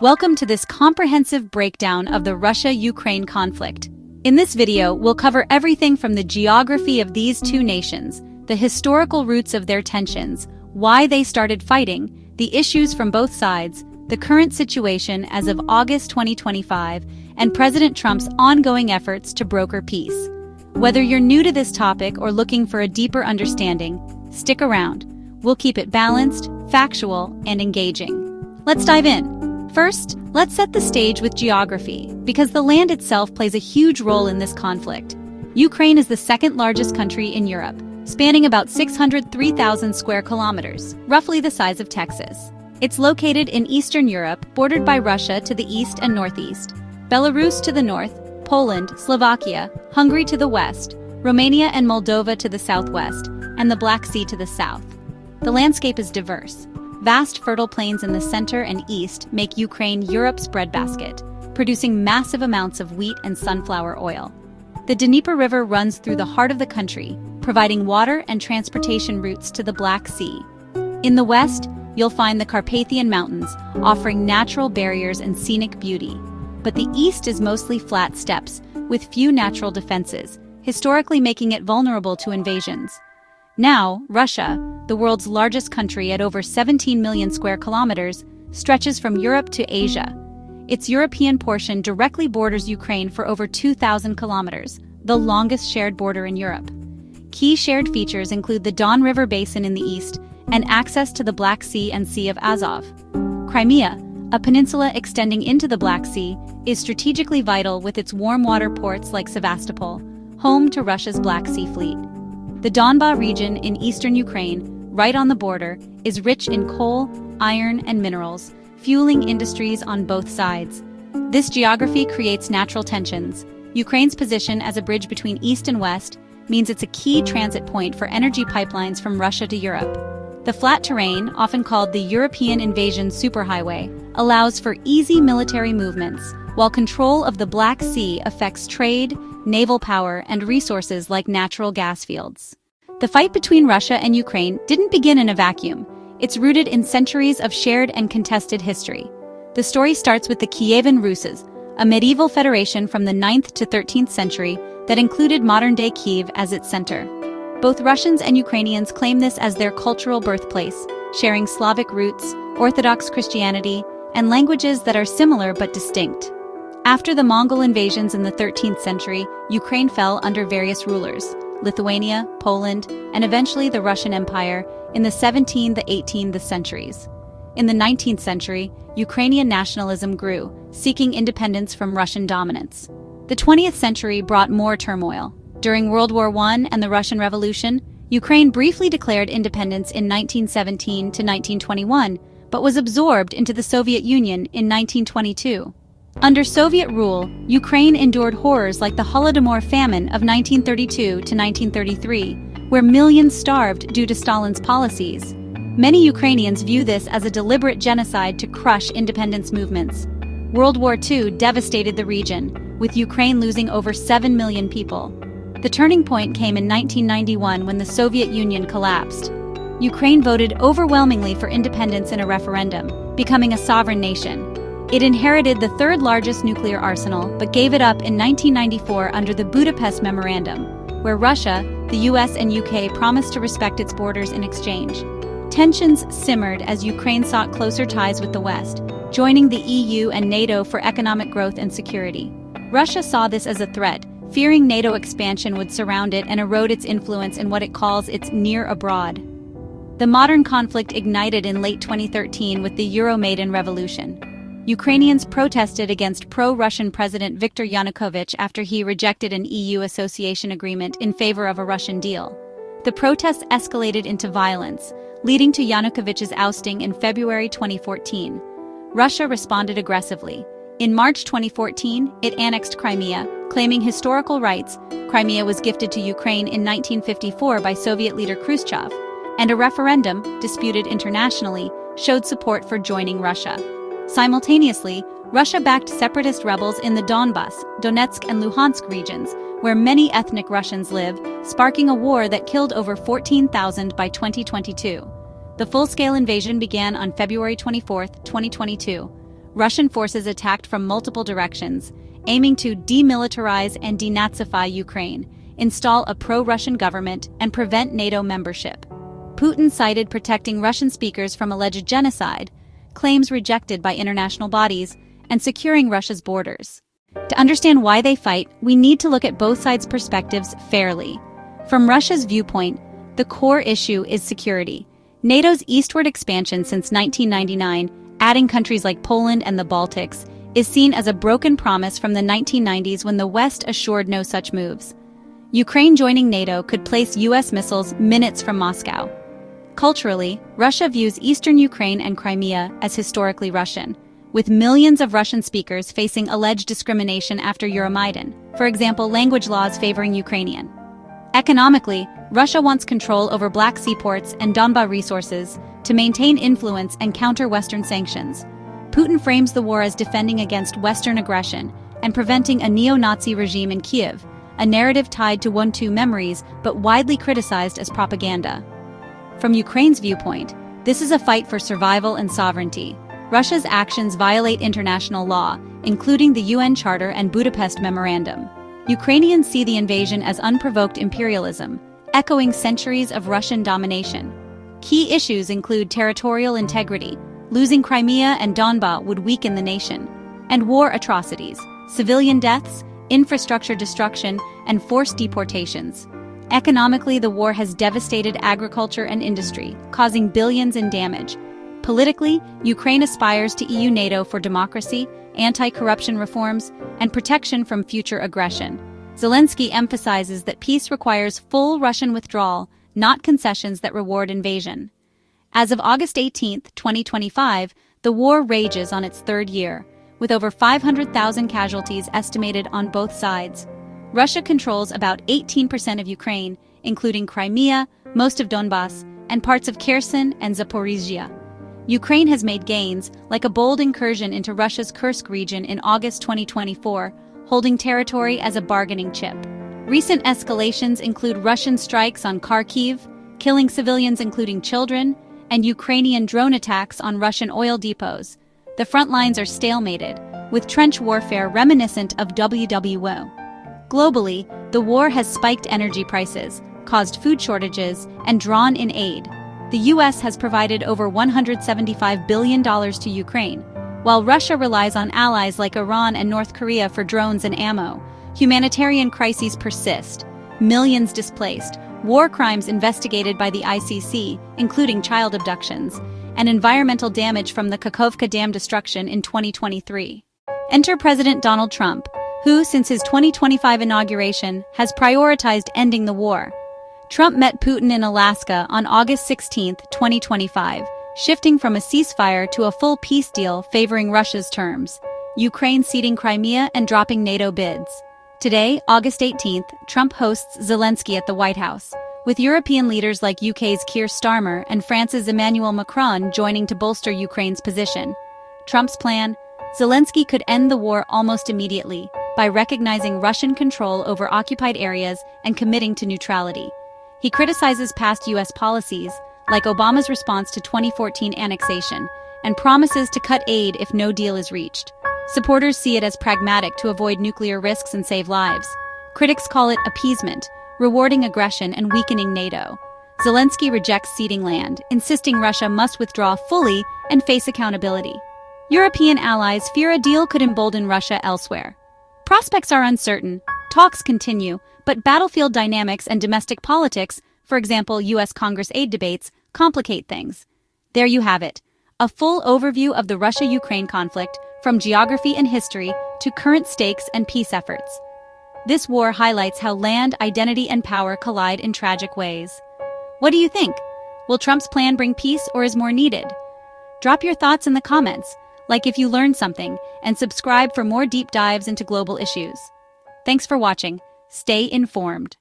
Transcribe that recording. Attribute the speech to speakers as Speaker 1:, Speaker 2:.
Speaker 1: Welcome to this comprehensive breakdown of the Russia-Ukraine conflict. In this video, we'll cover everything from the geography of these two nations, the historical roots of their tensions, why they started fighting, the issues from both sides, the current situation as of August 2025, and President Trump's ongoing efforts to broker peace. Whether you're new to this topic or looking for a deeper understanding, stick around. We'll keep it balanced, factual, and engaging. Let's dive in. First, let's set the stage with geography, because the land itself plays a huge role in this conflict. Ukraine is the second largest country in Europe, spanning about 603,000 square kilometers, roughly the size of Texas. It's located in Eastern Europe, bordered by Russia to the east and northeast, Belarus to the north, Poland, Slovakia, Hungary to the west, Romania and Moldova to the southwest, and the Black Sea to the south. The landscape is diverse. Vast fertile plains in the center and east make Ukraine Europe's breadbasket, producing massive amounts of wheat and sunflower oil. The Dnieper River runs through the heart of the country, providing water and transportation routes to the Black Sea. In the west, you'll find the Carpathian Mountains, offering natural barriers and scenic beauty. But the east is mostly flat steppes, with few natural defenses, historically making it vulnerable to invasions. Now, Russia, the world's largest country at over 17 million square kilometers, stretches from Europe to Asia. Its European portion directly borders Ukraine for over 2,000 kilometers, the longest shared border in Europe. Key shared features include the Don River basin in the east and access to the Black Sea and Sea of Azov. Crimea, a peninsula extending into the Black Sea, is strategically vital with its warm water ports like Sevastopol, home to Russia's Black Sea Fleet. The Donbas region in eastern Ukraine, right on the border, is rich in coal, iron, and minerals, fueling industries on both sides. This geography creates natural tensions. Ukraine's position as a bridge between east and west means it's a key transit point for energy pipelines from Russia to Europe. The flat terrain, often called the European Invasion Superhighway, allows for easy military movements, while control of the Black Sea affects trade, naval power, and resources like natural gas fields. The fight between Russia and Ukraine didn't begin in a vacuum. It's rooted in centuries of shared and contested history. The story starts with the Kievan Ruses, a medieval federation from the 9th to 13th century that included modern-day Kyiv as its center. Both Russians and Ukrainians claim this as their cultural birthplace, sharing Slavic roots, Orthodox Christianity, and languages that are similar but distinct. After the Mongol invasions in the 13th century, Ukraine fell under various rulers, Lithuania, Poland, and eventually the Russian Empire in the 17th to 18th centuries. In the 19th century, Ukrainian nationalism grew, seeking independence from Russian dominance. The 20th century brought more turmoil. During World War I and the Russian Revolution, Ukraine briefly declared independence in 1917 to 1921, but was absorbed into the Soviet Union in 1922. Under Soviet rule, Ukraine endured horrors like the Holodomor famine of 1932 to 1933, where millions starved due to Stalin's policies. Many Ukrainians view this as a deliberate genocide to crush independence movements. World War II devastated the region, with Ukraine losing over 7 million people. The turning point came in 1991 when the Soviet Union collapsed. Ukraine voted overwhelmingly for independence in a referendum, becoming a sovereign nation. It inherited the third largest nuclear arsenal, but gave it up in 1994 under the Budapest Memorandum, where Russia, the US, and UK promised to respect its borders in exchange. Tensions simmered as Ukraine sought closer ties with the West, joining the EU and NATO for economic growth and security. Russia saw this as a threat, fearing NATO expansion would surround it and erode its influence in what it calls its near abroad. The modern conflict ignited in late 2013 with the Euromaidan Revolution. Ukrainians protested against pro-Russian President Viktor Yanukovych after he rejected an EU association agreement in favor of a Russian deal. The protests escalated into violence, leading to Yanukovych's ousting in February 2014. Russia responded aggressively. In March 2014, it annexed Crimea, claiming historical rights. Crimea was gifted to Ukraine in 1954 by Soviet leader Khrushchev, and a referendum, disputed internationally, showed support for joining Russia. Simultaneously, Russia backed separatist rebels in the Donbas, Donetsk, and Luhansk regions, where many ethnic Russians live, sparking a war that killed over 14,000 by 2022. The full-scale invasion began on February 24, 2022. Russian forces attacked from multiple directions, aiming to demilitarize and denazify Ukraine, install a pro-Russian government, and prevent NATO membership. Putin cited protecting Russian speakers from alleged genocide, claims rejected by international bodies, and securing Russia's borders. To understand why they fight, we need to look at both sides' perspectives fairly. From Russia's viewpoint, the core issue is security. NATO's eastward expansion since 1999, adding countries like Poland and the Baltics, is seen as a broken promise from the 1990s when the West assured no such moves. Ukraine joining NATO could place US missiles minutes from Moscow. Culturally, Russia views eastern Ukraine and Crimea as historically Russian, with millions of Russian speakers facing alleged discrimination after Euromaidan, for example, language laws favoring Ukrainian. Economically, Russia wants control over Black Sea ports and Donbas resources to maintain influence and counter Western sanctions. Putin frames the war as defending against Western aggression and preventing a neo-Nazi regime in Kyiv, a narrative tied to One-Two memories but widely criticized as propaganda. From Ukraine's viewpoint, this is a fight for survival and sovereignty. Russia's actions violate international law, including the UN Charter and Budapest Memorandum. Ukrainians see the invasion as unprovoked imperialism, echoing centuries of Russian domination. Key issues include territorial integrity, losing Crimea and Donbas would weaken the nation, and war atrocities, civilian deaths, infrastructure destruction, and forced deportations. Economically, the war has devastated agriculture and industry, causing billions in damage. Politically, Ukraine aspires to EU-NATO for democracy, anti-corruption reforms, and protection from future aggression. Zelensky emphasizes that peace requires full Russian withdrawal, not concessions that reward invasion. As of August 18, 2025, the war rages on its third year, with over 500,000 casualties estimated on both sides. Russia controls about 18% of Ukraine, including Crimea, most of Donbas, and parts of Kherson and Zaporizhia. Ukraine has made gains, like a bold incursion into Russia's Kursk region in August 2024, holding territory as a bargaining chip. Recent escalations include Russian strikes on Kharkiv, killing civilians including children, and Ukrainian drone attacks on Russian oil depots. The front lines are stalemated, with trench warfare reminiscent of WWO. Globally, the war has spiked energy prices, caused food shortages, and drawn in aid. The U.S. has provided over $175 billion to Ukraine, while Russia relies on allies like Iran and North Korea for drones and ammo. Humanitarian crises persist, millions displaced, war crimes investigated by the ICC, including child abductions, and environmental damage from the Kakhovka Dam destruction in 2023. Enter President Donald Trump, who, since his 2025 inauguration, has prioritized ending the war. Trump met Putin in Alaska on August 16, 2025, shifting from a ceasefire to a full peace deal favoring Russia's terms, Ukraine ceding Crimea and dropping NATO bids. Today, August 18th, Trump hosts Zelensky at the White House, with European leaders like UK's Keir Starmer and France's Emmanuel Macron joining to bolster Ukraine's position. Trump's plan: Zelensky could end the war almost immediately by recognizing Russian control over occupied areas and committing to neutrality. He criticizes past U.S. policies, like Obama's response to 2014 annexation, and promises to cut aid if no deal is reached. Supporters see it as pragmatic to avoid nuclear risks and save lives. Critics call it appeasement, rewarding aggression and weakening NATO. Zelensky rejects ceding land, insisting Russia must withdraw fully and face accountability. European allies fear a deal could embolden Russia elsewhere. Prospects are uncertain, talks continue, but battlefield dynamics and domestic politics, for example U.S. Congress aid debates, complicate things. There you have it, a full overview of the Russia-Ukraine conflict, from geography and history to current stakes and peace efforts. This war highlights how land, identity, and power collide in tragic ways. What do you think? Will Trump's plan bring peace, or is more needed? Drop your thoughts in the comments, like if you learned something, and subscribe for more deep dives into global issues. Thanks for watching. Stay informed.